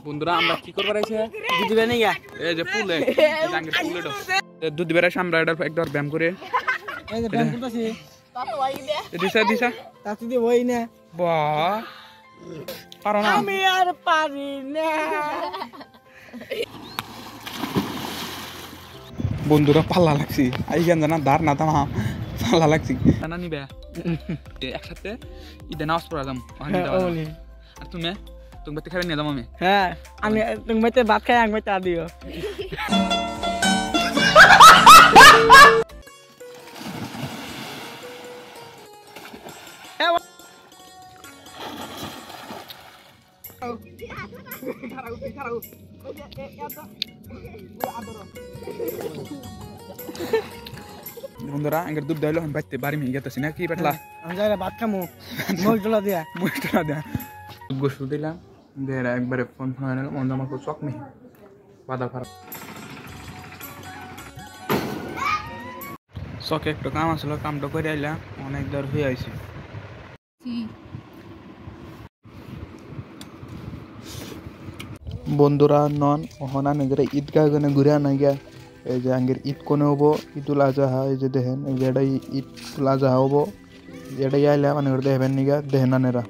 বন্ধুরা আমরা কি করবার আইছে দুধ দিবে না এই যে ফুলে জাঙ্গের ফুলে দুধ দিবার আইছে আমরা একবার ব্যায়াম করে এই যে ব্যায়াম করতেছি দিশা দিশা তাতে দি হই না বাহ পারো না আমি আর পারি না বন্ধুরা পাল্লা লাগছি আই কেন জানা দার না তামা পাল্লা লাগছি না নিবে একসাথে ইদে নামাজ পড়া যাম আর তুমি তুমি বাতে খাবে নিয়ে যাম আমি হ্যাঁ আমি তুমি বাতে ভাত খাই আমি চা দিও বন্ধুরা আঙ্গের দুধ দাইলো আমি বাইতে বাড়ি মেয়ে গেতেছি না কি পেটলা আমি যাইলে ভাত খামু মজদুলা দিয়া গোসল দিলাম দেরা একবারে ফোন ফোন হয়ে গেল মন আমার খুব শখ নেই বাধা খারাপ শখে একটু কাম আসলো কামটা করে আইলাম অনেক দর হয়ে আইছি বন্ধুরা নন ওহনা নগরে ঈদগাহ গনে ঘুরে আনা গিয়া এই যে আঙ্গের ঈদ কোনে হবো ঈদুল আজহা এই যে দেখেন এই যে এটা ঈদুল আজহা হবো এটা আইলে মানে দেখবেন নিগা দেখেন আনেরা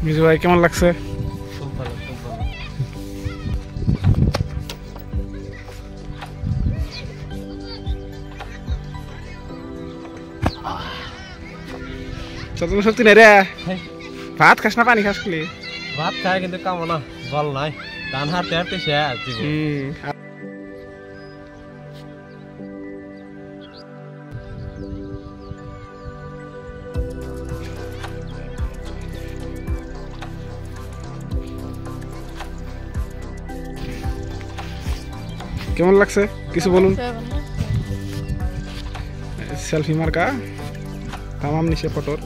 মিজু ভাই কেমন লাগছে খুব ভালো চতুর্থ শক্তি নেই রে ভাত খাস না পানি খাস খালি ভাত খায় কিন্তু কামো না বল নাই ধান হাতে হাতে শেষ জীবন কেমন লাগছে কিছু বলুন সেলফি মার্কা তামাম নিচে ফটোর